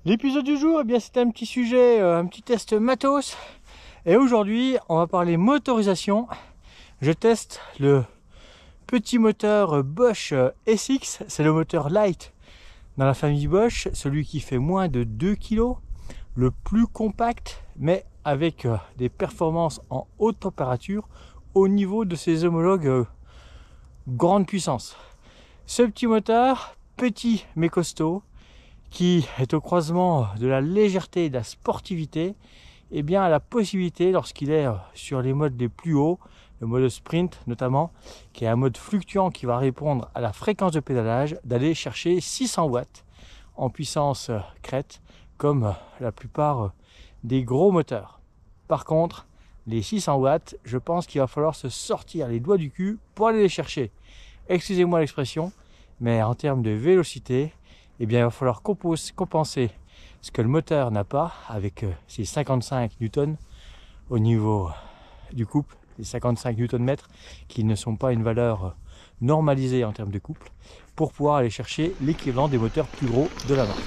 L'épisode du jour, eh bien, c'est un petit sujet, un petit test matos. Et aujourd'hui, on va parler motorisation. Je teste le petit moteur Bosch SX. C'est le moteur light dans la famille Bosch, celui qui fait moins de 2 kg, le plus compact, mais avec des performances en haute température au niveau de ses homologues grande puissance. Ce petit moteur, petit mais costaud, qui est au croisement de la légèreté et de la sportivité, et bien a la possibilité, lorsqu'il est sur les modes les plus hauts, le mode sprint notamment, qui est un mode fluctuant qui va répondre à la fréquence de pédalage, d'aller chercher 600 watts en puissance crête, comme la plupart des gros moteurs. Par contre, les 600 watts, je pense qu'il va falloir se sortir les doigts du cul pour aller les chercher. Excusez-moi l'expression, mais en termes de vélocité, eh bien, il va falloir compenser ce que le moteur n'a pas avec ses 55 newtons au niveau du couple, les 55 Nm qui ne sont pas une valeur normalisée en termes de couple, pour pouvoir aller chercher l'équivalent des moteurs plus gros de la marque.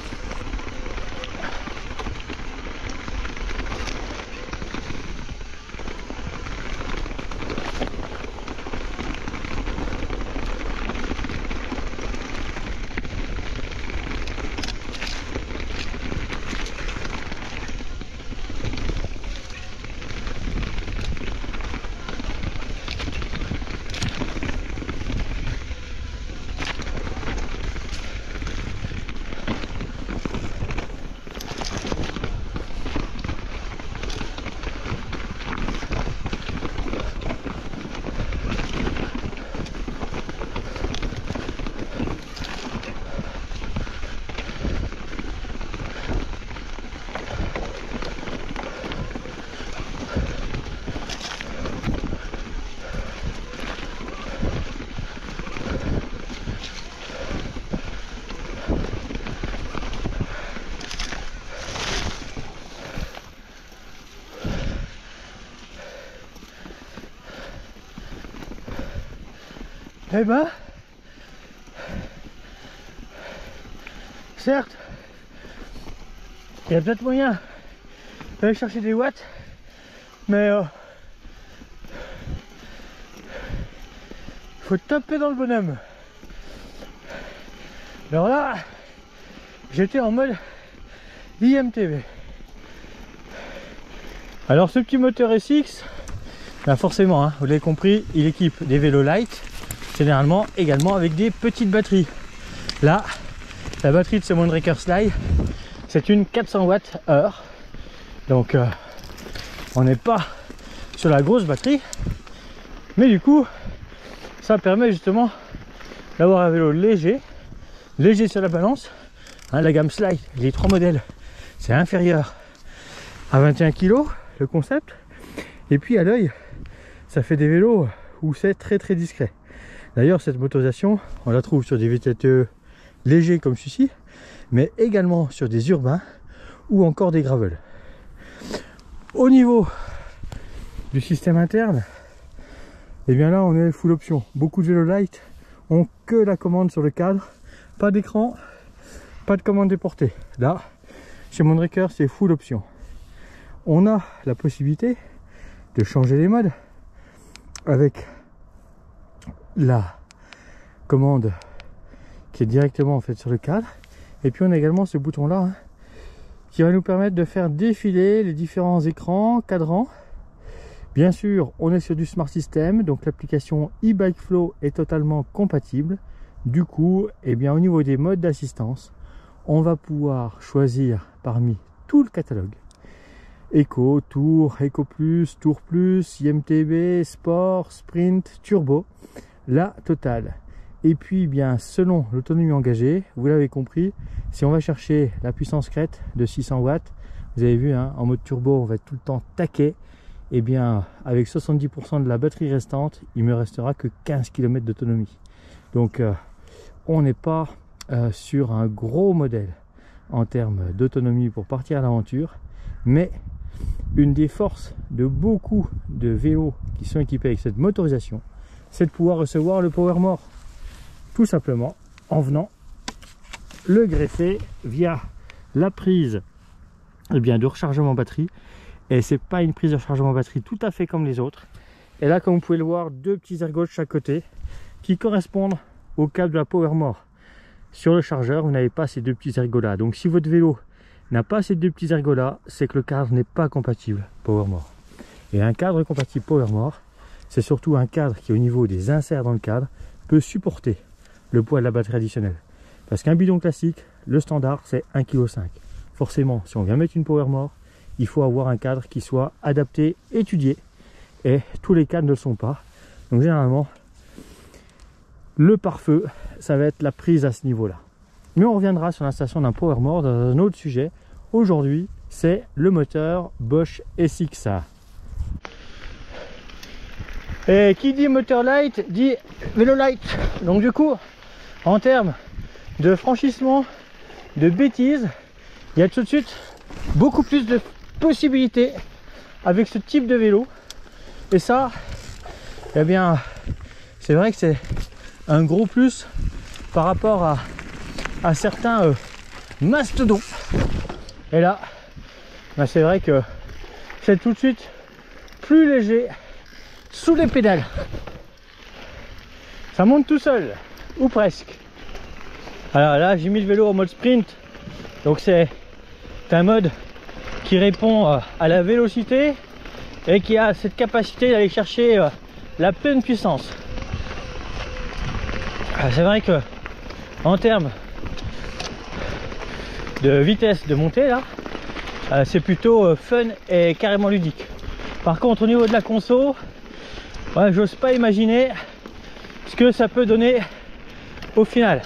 Eh ben, certes, il y a peut-être moyen d'aller chercher des watts, mais il faut taper dans le bonhomme. Alors là, j'étais en mode IMTV. Alors ce petit moteur SX, ben forcément, hein, vous l'avez compris, il équipe des vélos light, généralement également avec des petites batteries. Là, la batterie de ce Moonraker Slide, c'est une 400 watts heure, donc on n'est pas sur la grosse batterie, mais du coup ça permet justement d'avoir un vélo léger sur la balance, hein. La gamme Slide, les 3 modèles, c'est inférieur à 21 kg le concept, et puis à l'œil ça fait des vélos où c'est très discret. D'ailleurs, cette motorisation, on la trouve sur des VTT légers comme celui-ci, mais également sur des urbains ou encore des gravels. Au niveau du système interne, et bien là, on est full option. Beaucoup de vélos light ont que la commande sur le cadre, pas d'écran, pas de commande déportée. Là, chez Moonraker, c'est full option. On a la possibilité de changer les modes avec la commande qui est directement en fait sur le cadre, et puis on a également ce bouton là, hein, qui va nous permettre de faire défiler les différents écrans cadrans. Bien sûr, on est sur du Smart System, donc l'application e-Bike Flow est totalement compatible. Du coup, eh bien, au niveau des modes d'assistance, on va pouvoir choisir parmi tout le catalogue: Eco, Tour, Eco Plus, Tour Plus, IMTB, Sport, Sprint, Turbo, la totale. Et puis bien, selon l'autonomie engagée, vous l'avez compris, si on va chercher la puissance crête de 600 watts, vous avez vu, hein, en mode turbo on va être tout le temps taquet, et bien avec 70% de la batterie restante, il me restera que 15 km d'autonomie. Donc on n'est pas sur un gros modèle en termes d'autonomie pour partir à l'aventure, mais une des forces de beaucoup de vélos qui sont équipés avec cette motorisation, c'est de pouvoir recevoir le power more, tout simplement en venant le greffer via la prise de rechargement batterie. Et c'est pas une prise de rechargement batterie tout à fait comme les autres. Et là, comme vous pouvez le voir, deux petits ergots de chaque côté qui correspondent au câble de la PowerMore. Sur le chargeur, vous n'avez pas ces deux petits ergots là. Donc si votre vélo n'a pas ces deux petits ergots là, c'est que le cadre n'est pas compatible PowerMore. Et un cadre compatible PowerMore, c'est surtout un cadre qui au niveau des inserts dans le cadre peut supporter le poids de la batterie additionnelle. Parce qu'un bidon classique, le standard c'est 1,5 kg. Forcément, si on vient mettre une PowerMore, il faut avoir un cadre qui soit adapté, étudié. Et tous les cadres ne le sont pas. Donc généralement, le pare-feu, ça va être la prise à ce niveau-là. Mais on reviendra sur l'installation d'un PowerMore dans un autre sujet. Aujourd'hui, c'est le moteur Bosch SXA. Et qui dit moteur light, dit vélo light. Donc du coup, en termes de franchissement, de bêtises, il y a tout de suite beaucoup plus de possibilités avec ce type de vélo. Et ça, eh bien, c'est vrai que c'est un gros plus par rapport à certains mastodons. Et là, ben c'est vrai que c'est tout de suite plus léger sous les pédales. Ça monte tout seul, ou presque. Alors là, j'ai mis le vélo en mode sprint. Donc c'est un mode qui répond à la vélocité et qui a cette capacité d'aller chercher la pleine puissance. C'est vrai que en termes de vitesse de montée là, c'est plutôt fun et carrément ludique. Par contre au niveau de la conso, ouais, j'ose pas imaginer ce que ça peut donner au final.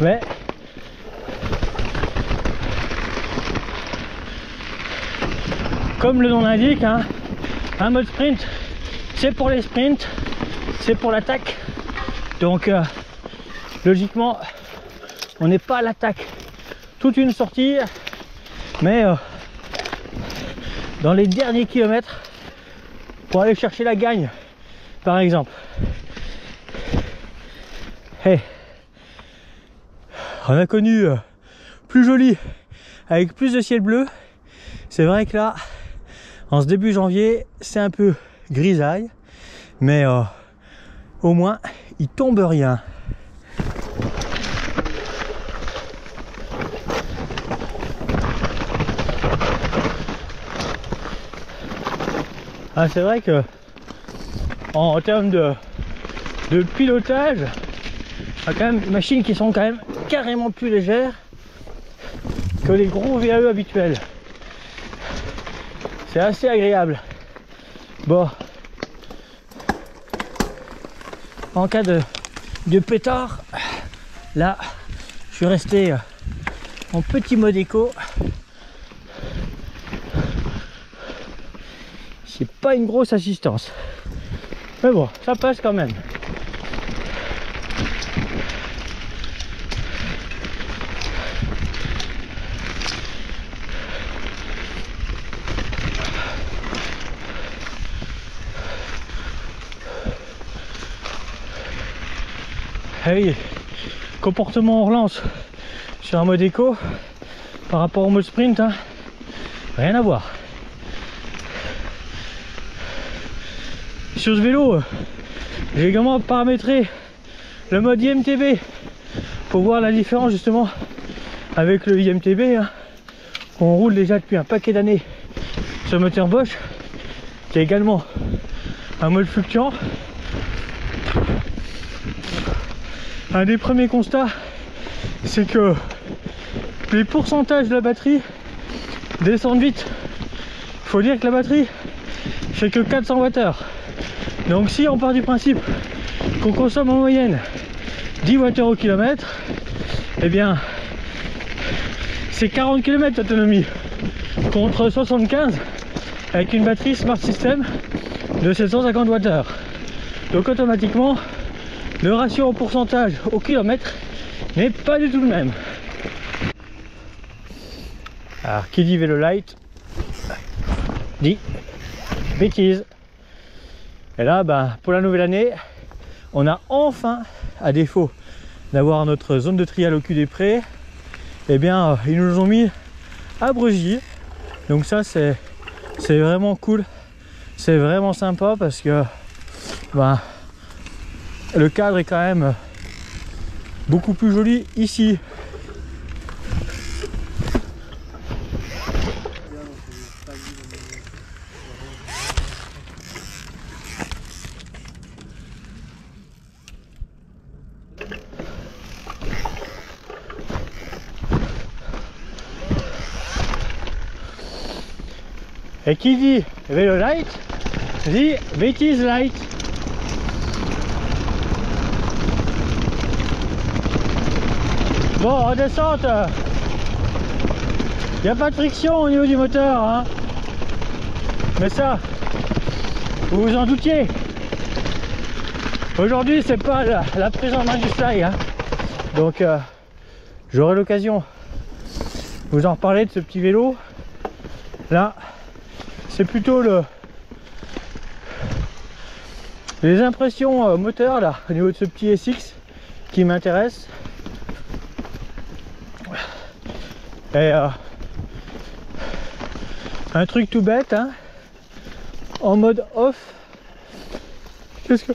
Mais comme le nom l'indique, hein, un mode sprint, c'est pour les sprints, c'est pour l'attaque. Donc logiquement, on n'est pas à l'attaque toute une sortie, mais dans les derniers kilomètres pour aller chercher la gagne, par exemple. Hey. On a connu plus joli avec plus de ciel bleu. C'est vrai que là, en ce début janvier, c'est un peu grisaille, mais au moins il tombe rien. Ah, c'est vrai que en termes de pilotage, il y a quand même des machines qui sont quand même carrément plus légères que les gros VAE habituels. C'est assez agréable. Bon, en cas de pétard, là je suis resté en petit mode éco. C'est pas une grosse assistance, mais bon, ça passe quand même. Hey, comportement en relance sur un mode éco par rapport au mode sprint, hein, rien à voir. Sur ce vélo, j'ai également paramétré le mode IMTB pour voir la différence justement avec le IMTB, hein. On roule déjà depuis un paquet d'années sur le moteur Bosch, qui est également un mode fluctuant. Un des premiers constats, c'est que les pourcentages de la batterie descendent vite. Il faut dire que la batterie fait que 400 Wh. Donc si on part du principe qu'on consomme en moyenne 10 Wh au kilomètre, eh bien c'est 40 km d'autonomie contre 75 avec une batterie Smart System de 750 Wh. Donc automatiquement le ratio en pourcentage au kilomètre n'est pas du tout le même. Alors qui dit vélo light dit bêtise. Et là, ben, pour la nouvelle année, on a enfin, à défaut d'avoir notre zone de trial au cul des prés, eh bien ils nous ont mis à Bregy. Donc ça c'est vraiment cool, c'est vraiment sympa parce que ben, le cadre est quand même beaucoup plus joli ici. Et qui dit vélo light, dit bêtise light. Bon, en descente, il n'y a pas de friction au niveau du moteur, hein. Mais ça, vous vous en doutiez. Aujourd'hui, c'est pas la prise en main du Sly, hein. Donc, j'aurai l'occasion de vous en reparler de ce petit vélo. Là, c'est plutôt les impressions moteur là au niveau de ce petit SX qui m'intéresse. Et un truc tout bête, hein, en mode off. Qu'est-ce que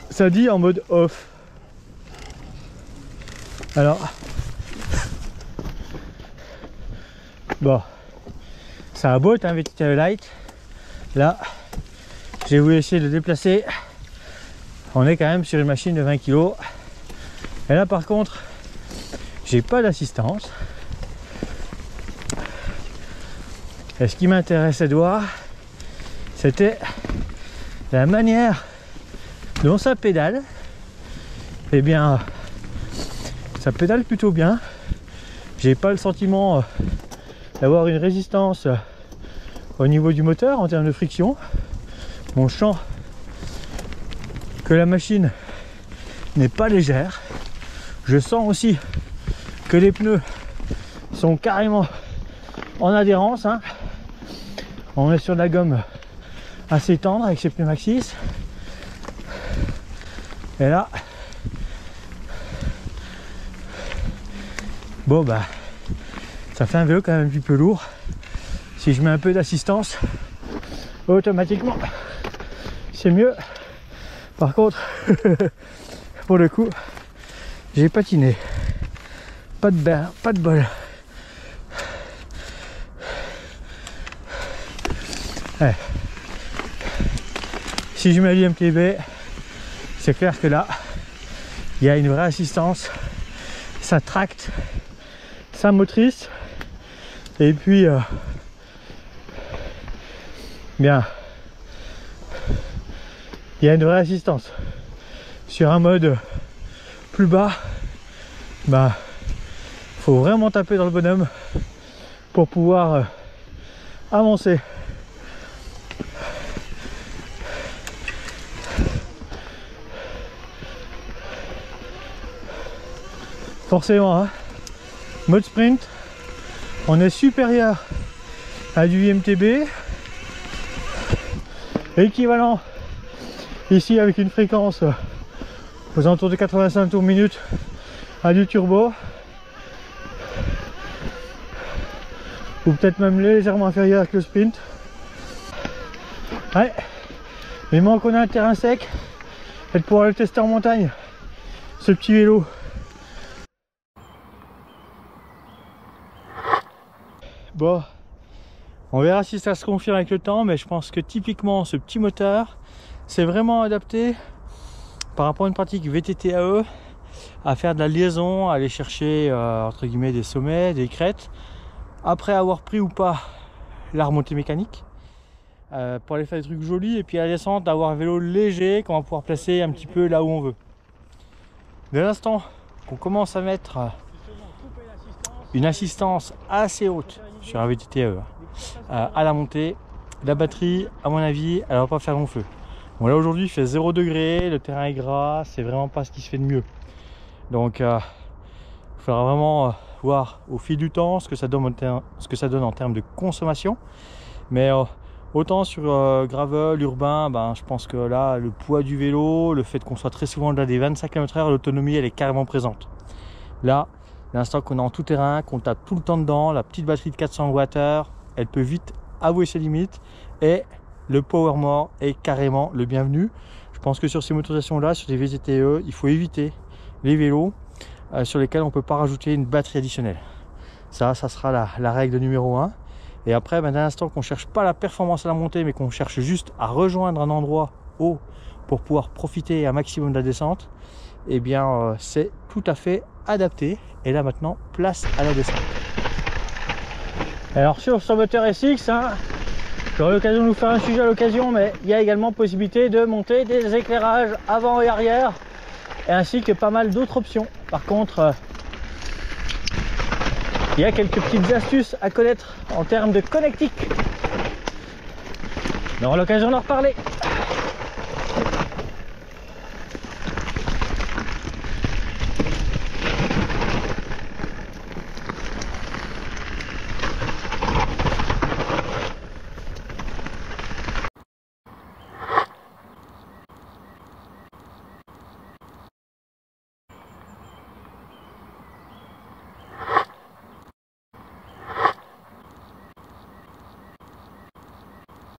ça dit en mode off? Alors bon, ça a beau être un VTT light, là j'ai voulu essayer de le déplacer. On est quand même sur une machine de 20 kg. Et là par contre, j'ai pas d'assistance. Et ce qui m'intéressait de voir, c'était la manière dont ça pédale. Eh bien, ça pédale plutôt bien. J'ai pas le sentiment d'avoir une résistance au niveau du moteur en termes de friction. Bon, je sens que la machine n'est pas légère. Je sens aussi que les pneus sont carrément en adhérence, hein. On est sur de la gomme assez tendre avec ces pneus Maxxis. Et là, bon bah, ça fait un vélo quand même un petit peu lourd. Si je mets un peu d'assistance, automatiquement, c'est mieux. Par contre, pour le coup, j'ai patiné. Pas de bol. Ouais. Si je mets l'IMTB, c'est clair que là, il y a une vraie assistance. Ça tracte, ça motrice. Et puis, bien, il y a une vraie assistance. Sur un mode plus bas, bah, faut vraiment taper dans le bonhomme pour pouvoir avancer. Forcément, hein, mode sprint, on est supérieur à du IMTB, équivalent ici avec une fréquence aux alentours de 85 tours minute à du turbo, ou peut-être même légèrement inférieur que le sprint. Ouais, il manque qu'on a un terrain sec et de pouvoir le tester en montagne, ce petit vélo. Bon, on verra si ça se confirme avec le temps, mais je pense que typiquement ce petit moteur, c'est vraiment adapté par rapport à une pratique VTT-AE à faire de la liaison, à aller chercher entre guillemets des sommets, des crêtes, après avoir pris ou pas la remontée mécanique, pour aller faire des trucs jolis, et puis à la descente d'avoir un vélo léger qu'on va pouvoir placer un petit peu là où on veut. Dès l'instant qu'on commence à mettre une assistance assez haute sur un VTT-AE à la montée, la batterie, à mon avis, elle va pas faire long feu. Bon, là aujourd'hui il fait 0 degré, le terrain est gras, c'est vraiment pas ce qui se fait de mieux. Donc il faudra vraiment voir au fil du temps ce que ça donne en termes de consommation. Mais autant sur gravel, urbain, ben, je pense que là le poids du vélo, le fait qu'on soit très souvent là des 25 km/h, l'autonomie elle est carrément présente. Là L'instant qu'on est en tout terrain, qu'on tape tout le temps dedans, la petite batterie de 400 Wh, elle peut vite avouer ses limites et le power more est carrément le bienvenu. Je pense que sur ces motorisations là, sur des VZTE, il faut éviter les vélos sur lesquels on ne peut pas rajouter une batterie additionnelle. Ça sera la règle numéro 1. Et après, dès l'instant qu'on ne cherche pas la performance à la montée, mais qu'on cherche juste à rejoindre un endroit haut pour pouvoir profiter un maximum de la descente, eh bien c'est tout à fait adapté. Et là maintenant, place à la descente. Alors sur ce moteur SX, j'aurai l'occasion de vous faire un sujet à l'occasion, mais il y a également possibilité de monter des éclairages avant et arrière, et ainsi que pas mal d'autres options. Par contre, il y a quelques petites astuces à connaître en termes de connectique. On aura l'occasion d'en reparler.